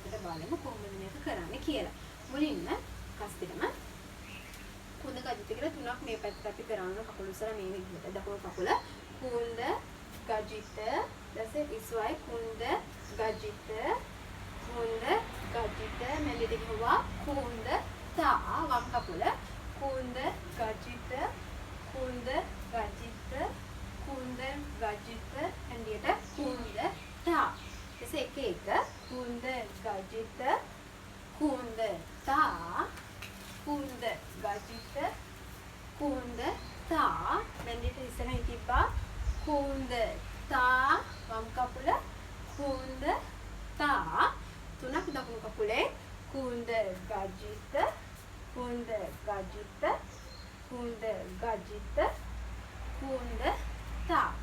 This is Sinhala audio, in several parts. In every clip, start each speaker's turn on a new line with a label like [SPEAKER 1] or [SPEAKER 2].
[SPEAKER 1] එතකොට බලමු කොහොමද මේක කරන්නේ කියලා. මුලින්ම කස්තිරම කුඳ ගජිත කියලා තුනක් මේ පැත්තට අපි කරන්න කකුල උසලා මේ විදිහට දකුණු කකුල කුඳ ගජිත දැන් ඉස්වයි කුඳ ගජිත මෙලිට ගිහුවා කුඳ තා වම් කකුල කුඳ ගජිත ඇන්ඩියට කුඳ තා එස එක කුඳ ගජිත කුඳ තා කුඳ ගජිත කුඳ තා මෙලිට ඉස්සරහින් තිබ්බා කුඳ තා වම් කකුල කුඳ තා තුනක් දකුණු කකුලේ කුඳ ගජිත කුඳ තා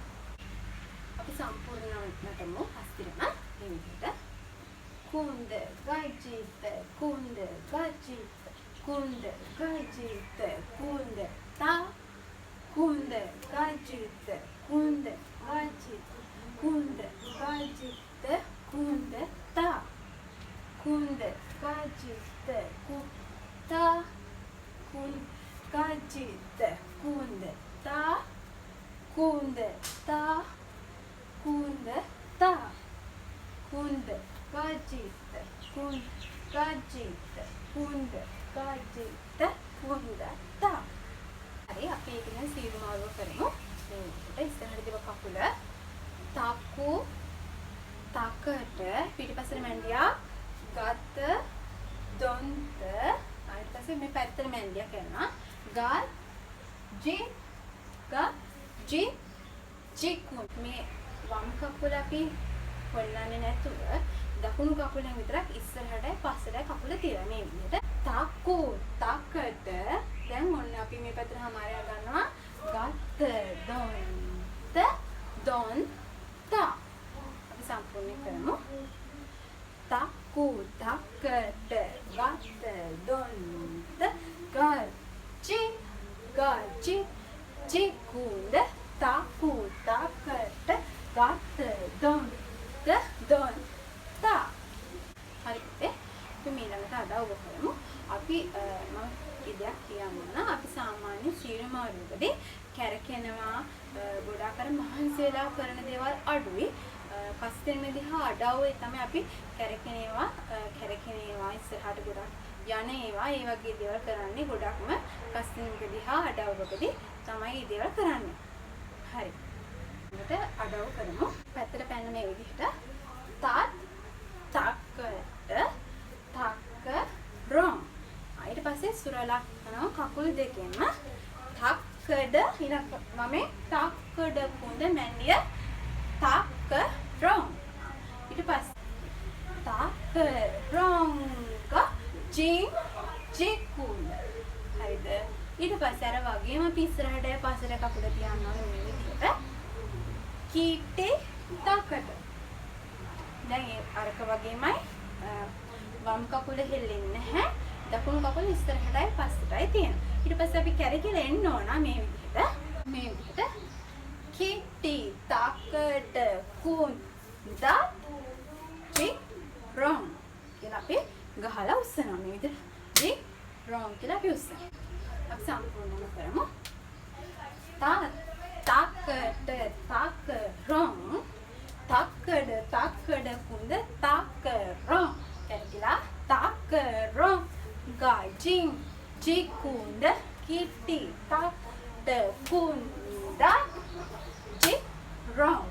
[SPEAKER 1] අපි සම්පූර්ණ නටමු හස්තිරම මේ විදිහට කුඳ ගජිත තා කුඳ ගජිත තා කුඳ ගජිත තා හරි අපි ඒක දැන් සීරු මාරුව කරමු මේ විදිහට ඉස්සරහට තිබ්බ කකුල තකු තකට පිටිපස්සට මැන්ඩියා ගත දොන්ත ඊට පස්සේ මේ පැත්තට මැන්ඩියා කරනවා මේ වම් කකුල අපි හොල්ලන්නේ නැතුව දකුණු කකුලෙන් විතරක් ඉස්සරහට පස්සට කකුල තියලා මේ විදිහට තකු තකට දැන් ඔන්න අපි මේ පැත්තට හමාරය ගන්නවා ගත දොන්ත අපි සම්පූර්ණ කරමු තකු තකට ගත දොන්ත ගජි කුඳ තකු තකට ගත දොන්ත හරි අපි ඊළඟට අඩව කරමු අපි මම ඉදයක් කියන්න අපි සාමාන්‍ය ශීරමාරුවකදී කැරකෙනවා ගොඩාක් අර මහන්සි වෙලා කරන දේවල් අඩුයි කස්තෙන් දිහා අඩවුවේ තමයි අපි කැරකෙනවා ඉස්සරහට ගොඩක් යන ඒවා ඒ වගේ දේවල් කරන්නේ ගොඩක්ම කස්තෙන් දිහා අඩවුවකදී තමයි මේ දේවල් කරන්නේ හරි ඊට අඩව කරමු පැත්තට පැන්න මේ විදිහට තක්ක රොම් ඊට පස්සේ සුරලක් කරනවා කකුල් දෙකෙන්ම තක්කඩ ඊළඟ මම තක්කඩ කුඳ මැන්ඩිය තක්ක රොම් ඊට පස්සේ තක්ක රොම් ජිකුල හරිද ඊට පස්සේ අර වගේම අපි ඉස්සරහට පස්සට කකුල තියනවා මේ විදිහට කීටේ තකට දැන් අරක වගේමයි වම් කකුල හෙල්ලෙන්නේ නැහැ දකුණු කකුල ඉස්සරහටයි පස්සටයි තියෙනවා ඊට පස්සේ අපි කැරකිලා එන්න ඕන මේ විදිහට කිටි තකඩ කුඳ ජි රොම් කියලා අපි ගහලා උස්සනවා මේ විදිහට ජි රොම් කියලා අපි උස්සනවා අපි සම්පූර්ණම කරමු තකඩ තක රොම් තක්කඩ කුඳ තක රොම් කැරකිලා තක රොම් ගජි කුඳ කිටි තක්ඩ කුඳ ජි රොම්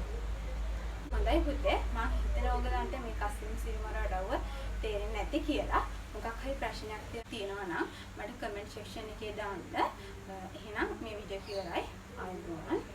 [SPEAKER 1] හොඳයි පුතේ මම හිතනවා ඔයගලන්ට මේ කස්ලින් සිරිමර අඩවුව තේරෙන්නේ නැති කියලා මොකක් හරි ප්‍රශ්නයක් තියෙනවා නම් මට කමෙන්ට් සෙක්ෂන් එකේ දාන්න එහෙනම් මේ වීඩියෝ එක ඉවරයි ආයෙත්